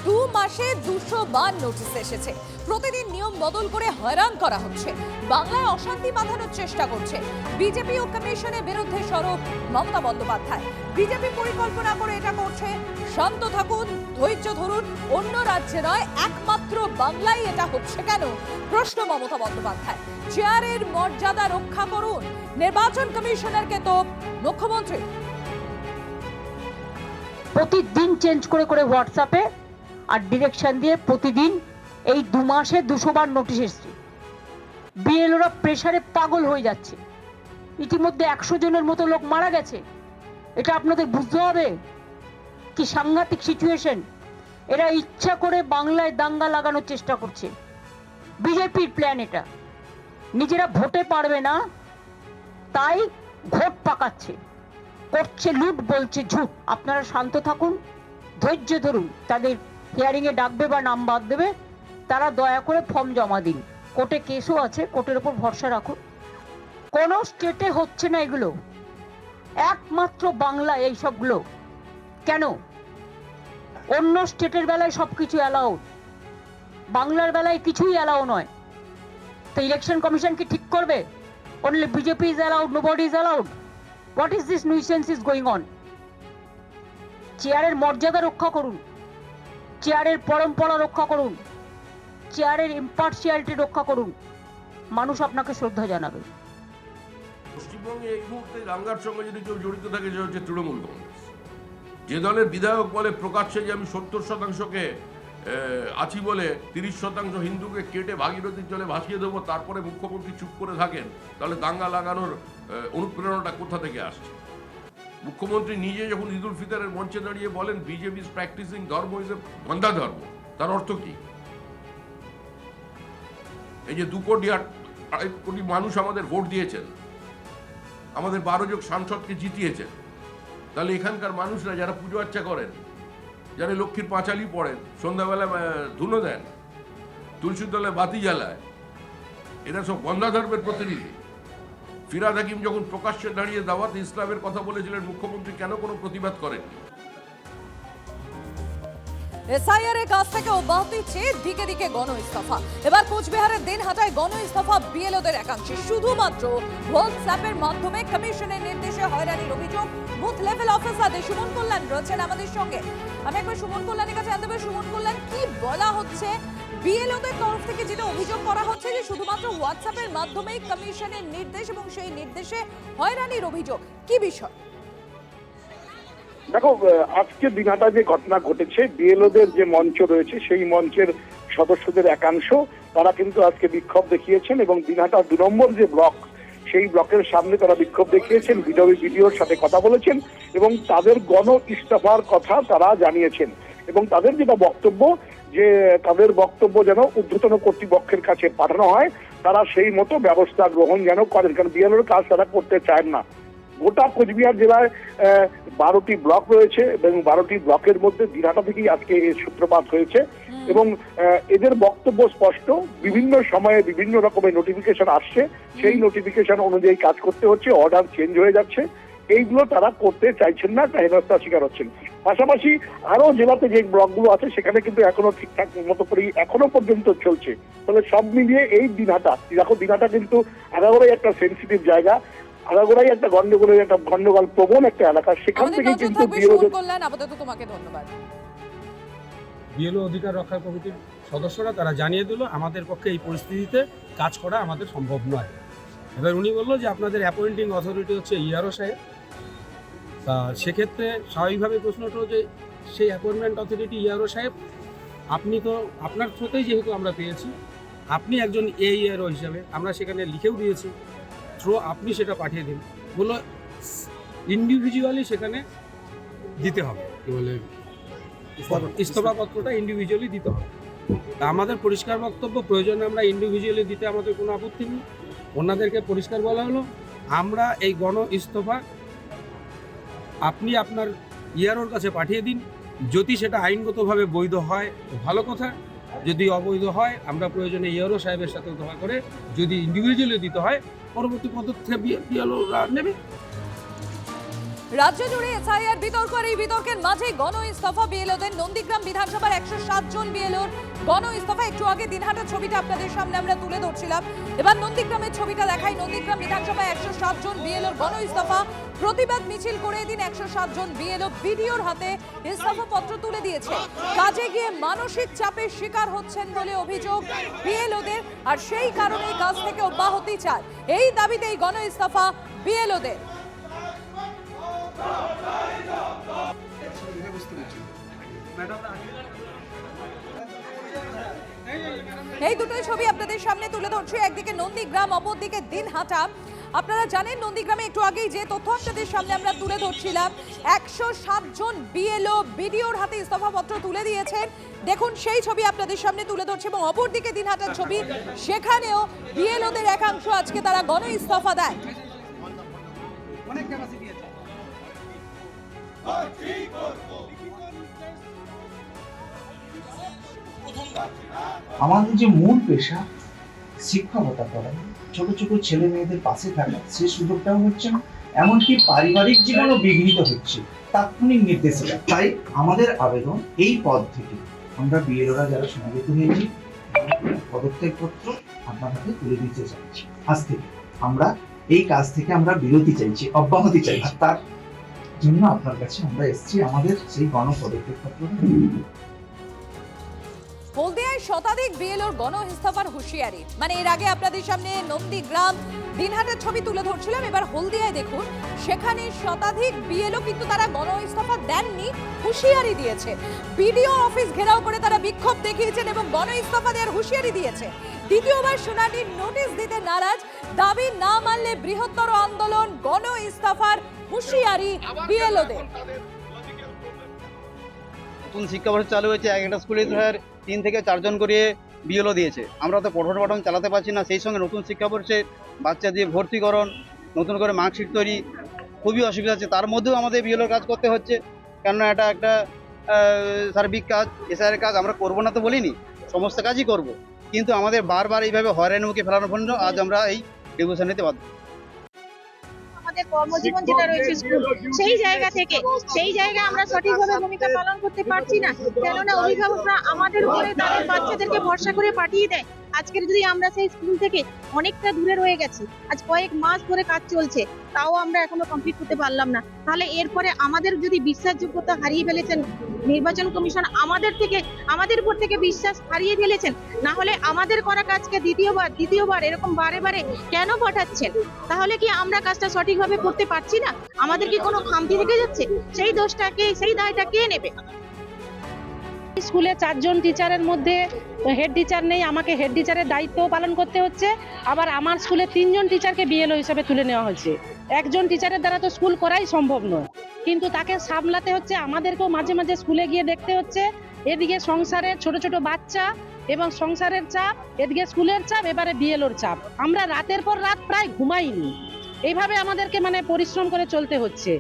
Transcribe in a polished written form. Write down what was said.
2 মাসে 200 বার নোটিশ এসেছে। প্রতিদিন নিয়ম বদল করে হয়রান করা হচ্ছে। বাংলায় অশান্তি বাঁধানোর চেষ্টা করছে বিজেপি ও কমিশনের বিরুদ্ধে সরব মমতা বন্দ্যোপাধ্যায়। বিজেপি পরিকল্পনা করে এটা করছে। শান্ত থাকুন, ধৈর্য ধরুন, অন্য রাজ্যে নয় একমাত্র বাংলায় এটা হচ্ছে কেন? প্রশ্ন মমতা বন্দ্যোপাধ্যায়। চেয়ারের মর্যাদা রক্ষা করুন, নির্বাচন কমিশনারকে তো মুখ্যমন্ত্রী। প্রতিদিন চেঞ্জ করে করে হোয়াটসঅ্যাপে আর ডিরেকশন দিয়ে প্রতিদিন এই 2 মাসে 200 বার নোটিশ এসছে। বিএলওরা প্রেসারে পাগল হয়ে যাচ্ছে। ইতিমধ্যে 100 জনের মতো লোক মারা গেছে। এটা আপনাদের বুঝতে হবে কি সাংঘাতিক সিচুয়েশন। এরা ইচ্ছা করে বাংলায় দাঙ্গা লাগানোর চেষ্টা করছে। বিজেপির প্ল্যান এটা। নিজেরা ভোটে পারবে না তাই ভোট পাকাচ্ছে, করছে লুট, বলছে ঝুট। আপনারা শান্ত থাকুন, ধৈর্য ধরুন। তাদের হিয়ারিংয়ে ডাকবে বা নাম বাদ দেবে, তারা দয়া করে ফর্ম জমা দিন। কোর্টে কেসও আছে, কোর্টের উপর ভরসা রাখুন। কোন স্টেটে হচ্ছে না এগুলো, একমাত্র বাংলা এই সবগুলো। কেন? অন্য স্টেটের বেলায় সবকিছু অ্যালাউড, বাংলার বেলায় কিছুই অ্যালাউ নয়। তো ইলেকশন কমিশন কি ঠিক করবে? Only BJP is allowed, nobody is allowed? What is this nuisance is going on? চেয়ারের মর্যাদা রক্ষা করুন, চেয়ারের পরম্পরা রক্ষা করুন, চেয়ারের ইম্পার্শিয়ালিটি রক্ষা করুন। মানুষ আপনাকে শ্রদ্ধা জানাবে। পশ্চিমবঙ্গে এই মুহূর্তে দাঙ্গার সঙ্গে যদি কেউ জড়িত থাকে সে হচ্ছে তৃণমূল কংগ্রেস। যে দলের বিধায়ক বলে প্রকাশ্যে যে আমি 70%কে আছি বলে 30% হিন্দুকে কেটে ভাগীরথীর জলে ভাসিয়ে দেবো, তারপরে মুখ্যমন্ত্রী চুপ করে থাকেন, তাহলে দাঙ্গা লাগানোর অনুপ্রেরণাটা কোথা থেকে আসছে? মুখ্যমন্ত্রী নিজে যখন ঈদ উল ফিতরের মঞ্চে দাঁড়িয়ে বলেন বিজেপি ইজ প্র্যাকটিসিং ধর্ম ইজ এ গন্ধা ধর্ম, তার অর্থ কি? এই যে 2 কোটি 2.5 কোটি মানুষ আমাদের ভোট দিয়েছেন, আমাদের 12 জন সাংসদকে জিতিয়েছেন, তাহলে এখানকার মানুষরা যারা পুজো আর্চা করেন, যারা লক্ষ্মীর পাঁচালি পড়েন, সন্ধ্যাবেলা ধুনো দেন, তুলসীর তলায় বাতি জ্বালায়, এরা সব গন্ধা ধর্মের প্রতিনিধি। ফিরহাদ হাকিম যখন প্রকাশ্যে দাঁড়িয়ে দাওয়াত ইসলামের কথা বলেছিলেন, মুখ্যমন্ত্রী কেন কোনো প্রতিবাদ করেননি? এসআইআর এর কাছ থেকে অব্যাহতি চেয়ে দিকে দিকে গণ ইস্তফা। এবার কোচবিহারের দিনহাটায় গণ ইস্তফা বিএলওদের একাংশে। শুধুমাত্র হোয়াটসঅ্যাপের মাধ্যমে কমিশনের নির্দেশে হয়রানির অভিযোগ। বুথ লেভেল অফিসার সুমন কল্যাণ রয়েছেন আমাদের সঙ্গে। আমি একবার সুমন কল্যাণের কাছে জানতে পারি, সুমন কল্যাণ, কি বলা হচ্ছে বিএলওদের তরফ থেকে? যেটা অভিযোগ করা হচ্ছে যে শুধুমাত্র হোয়াটসঅ্যাপের মাধ্যমেই কমিশনের নির্দেশ এবং সেই নির্দেশে হয়রানির অভিযোগ, কি বিষয়? দেখো, আজকে দিনহাটা যে ঘটনা ঘটেছে, বিএলওদের যে মঞ্চ রয়েছে সেই মঞ্চের সদস্যদের একাংশ তারা কিন্তু আজকে বিক্ষোভ দেখিয়েছেন এবং দিনহাটা 2 নম্বর যে ব্লক সেই ব্লকের সামনে তারা বিক্ষোভ দেখিয়েছেন, বিডিওর সাথে কথা বলেছেন এবং তাদের গণ ইস্তফার কথা তারা জানিয়েছেন। এবং তাদের যেটা বক্তব্য, যে তাদের বক্তব্য যেন ঊর্ধ্বতন কর্তৃপক্ষের কাছে পাঠানো হয়, তারা সেই মতো ব্যবস্থা গ্রহণ যেন করেন, কারণ বিএলওর কাজ তারা করতে চান না। গোটা কোচবিহার জেলায় 12টি ব্লক রয়েছে এবং 12টি ব্লকের মধ্যে দিনহাটা থেকেই আজকে এর সূত্রপাত হয়েছে এবং এদের বক্তব্য স্পষ্ট। বিভিন্ন সময়ে বিভিন্ন রকমের নোটিফিকেশন আসছে, সেই নোটিফিকেশন অনুযায়ী কাজ করতে হচ্ছে, অর্ডার চেঞ্জ হয়ে যাচ্ছে। এইগুলো তারা করতে চাইছেন না, হেনস্থার শিকার হচ্ছেন। পাশাপাশি আরো জেলাতে যে ব্লকগুলো আছে সেখানে কিন্তু এখনো ঠিকঠাক মতো করেই এখনো পর্যন্ত চলছে। ফলে সব মিলিয়ে এই দিনহাটা, দেখো দিনহাটা কিন্তু আগাগোড়াই একটা সেন্সিটিভ জায়গা, আগাগোড়াই একটা গন্ডগোল প্রবণ একটা এলাকা। সেখান থেকে কিন্তু বিএলও অধিকার রক্ষা কমিটির সদস্যরা তারা জানিয়ে দিল আমাদের পক্ষে এই পরিস্থিতিতে কাজ করা আমাদের সম্ভব নয়। এবার উনি বললো যে আপনাদের অ্যাপয়েন্টিং অথরিটি হচ্ছে ইআরও সাহেব। তা সেক্ষেত্রে স্বাভাবিকভাবে প্রশ্নটা যে সেই অ্যাপয়েন্টমেন্ট অথরিটি ইআরও সাহেব, আপনি তো আপনার থ্রুতেই যেহেতু আমরা পেয়েছি, আপনি একজন ইআরও হিসাবে আমরা সেখানে লিখেও দিয়েছি, আপনি সেটা পাঠিয়ে দিন। বললো ইন্ডিভিজুয়ালি সেখানে দিতে হবে, কি বলে ইস্তফাপত্রটা ইন্ডিভিজুয়ালি দিতে হবে। তা আমাদের পরিষ্কার বক্তব্য, প্রয়োজনে আমরা ইন্ডিভিজুয়ালি দিতে আমাদের কোনো আপত্তি নেই। ওনাদেরকে পরিষ্কার বলা হলো আমরা এই গণ ইস্তফা আপনি আপনার ইআরওর কাছে পাঠিয়ে দিন। যদি সেটা আইনগতভাবে বৈধ হয় ভালো কথা, যদি অবৈধ হয় আমরা প্রয়োজনে ইআরও সাহেবের সাথে দেখা করে, যদি ইন্ডিভিজুয়ালি দিতে হয় পরবর্তী পদক্ষেপ বিএলওরা নেবে। রাজ্য জুড়ে এসআইআর বিতর্ক আর এই বিতর্কের মাঝে গণ ইস্তফা বিএলওদের। নন্দীগ্রাম বিধানসভার 107 জন বিএলওর গণ ইস্তফা। একটু আগে দিনহাটার ছবিটা আপনাদের সামনে আমরা তুলে ধরছিলাম, এবার নন্দীগ্রামের ছবিটা দেখাই। নন্দীগ্রাম বিধানসভায় 107 জন বিএলওর গণ ইস্তফা। প্রতিবাদ মিছিল করে এদিন 107 জন বিএলও বিডিওর হাতে ইস্তফা পত্র তুলে দিয়েছে। কাজে গিয়ে মানসিক চাপের শিকার হচ্ছেন বলে অভিযোগ বিএলওদের, আর সেই কারণেই কাজ থেকে অব্যাহতি চায়। এই দাবিতেই গণ ইস্তফা বিএলওদের। এই দুটোই ছবি আপনাদের সামনে তুলে ধরছি। একদিকে নন্দীগ্রাম, অপরদিকে দিনহাটা। আপনারা জানেন নন্দীগ্রামে একটু আগেই যে তথ্য আপনাদের সামনে আমরা তুলে ধরছিলাম, 107 জন বিএলও বিডিওর হাতে ইস্তফাপত্র তুলে দিয়েছেন। দেখুন সেই ছবি আপনাদের সামনে তুলে ধরছে, এবং অপরদিকে দিনহাটার ছবি, সেখানেও বিএলওদের একাংশ আজকে তারা গণ ইস্তফা দেয়। আমাদের যে মূল পেশা শিক্ষকতা করা, ছোট ছোট ছেলে মেয়েদের পাশে থাকা, সেই সুযোগটাও হচ্ছে না, এমনকি পারিবারিক জীবনও বিঘ্নিত হচ্ছে তাৎক্ষণিক নির্দেশিকা। তাই আমাদের আবেদন, এই পদ থেকে আমরা বিএলওরা যারা সমবেত হয়েছি পদত্যাগপত্র আপনার হাতে তুলে দিতে চাইছি। আজ থেকে আমরা এই কাজ থেকে আমরা বিরতি চাইছি, অব্যাহতি চাইছি। তার জন্য আপনার কাছে আমরা এসেছি আমাদের সেই গণপদত্যাগপত্র। হলদিয়ায় শতাধিক বিএলওর গণ ইস্তফার হুঁশিয়ারি। মানে এর আগে আপনাদের সামনে নন্দীগ্রাম, দিনহাটার ছবি তুলে ধরছিলাম, এবার হলদিয়ায় দেখুন সেখানে শতাধিক বিএলও কিন্তু তারা গণ ইস্তফা দেননি, হুঁশিয়ারি দিয়েছে। বিডিও অফিস ঘেরাও করে তারা বিক্ষোভ দেখিয়েছেন এবং গণ ইস্তফা দেওয়ার হুঁশিয়ারি দিয়েছে। দ্বিতীয়বার শুনানির নোটিশ দিতে নারাজ, দাবি না মানলে বৃহত্তর আন্দোলন, গণ ইস্তফার হুঁশিয়ারি বিএলওদের। নতুন শিক্ষাবর্ষ চালু হয়েছে, এক একটা স্কুলে ধর 3 থেকে 4 জন করে বিএলও দিয়েছে। আমরা তো পঠন পাঠন চালাতে পারছি না, সেই সঙ্গে নতুন শিক্ষাবর্ষে বাচ্চা দিয়ে ভর্তিকরণ, নতুন করে মার্কশিট তৈরি, খুবই অসুবিধা আছে। তার মধ্যেও আমাদের বিএলওর কাজ করতে হচ্ছে, কেননা এটা একটা সার্বিক কাজ, এসআইয়ের কাজ। আমরা করবো না তো বলিনি, সমস্ত কাজই করব, কিন্তু আমাদের বারবার এইভাবে হয়রানির মুখে ফেলানোর জন্য আজ আমরা এই ডিভিশন নিতে বাধ্য। আমাদের কর্মজীবন যেটা রয়েছে স্কুল, সেই জায়গায় আমরা সঠিকভাবে ভূমিকা পালন করতে পারছি না, কেননা অভিভাবকরা আমাদের উপরে তাদের বাচ্চাদেরকে ভরসা করে পাঠিয়ে দেয়। আজকের যদি আমরা সেই স্কুল থেকে অনেকটা দূরে রয়ে গেছি, আজ কয়েক মাস ধরে কাজ চলছে, তাও আমরা এখনো কমপ্লিট করতে পারলাম না। তাহলে এরপরে আমাদের যদি বিশ্বাসযোগ্যতা হারিয়ে ফেলেছেন নির্বাচন কমিশন, আমাদের উপর থেকে বিশ্বাস হারিয়ে ফেলেছেন, না হলে আমাদের করা কাজকে দ্বিতীয়বার এরকম বারে বারে কেন পাঠাচ্ছেন? তাহলে কি আমরা কাজটা সঠিকভাবে করতে পারছি না? আমাদের কি কোনো খামতি থেকে যাচ্ছে? সেই দায়টা কে নেবে? স্কুলে 4 জন টিচারের মধ্যে হেড টিচার নেই, আমাকে হেড টিচারের দায়িত্ব পালন করতে হচ্ছে। আবার আমার স্কুলে 3 জন টিচারকে বিএলও হিসেবে তুলে নেওয়া হয়েছে। একজন টিচারের দ্বারা তো স্কুল করাই সম্ভব নয়, কিন্তু তাকে সামলাতে হচ্ছে, আমাদেরকেও মাঝে মাঝে স্কুলে গিয়ে দেখতে হচ্ছে। এদিকে সংসারের ছোট ছোট বাচ্চা এবং সংসারের চাপ, এদিকে স্কুলের চাপ, এবারে বিএলওর চাপ। আমরা রাতের পর রাত প্রায় ঘুমাইনি, এইভাবে আমাদেরকে পরিশ্রম করে চলতে হচ্ছে।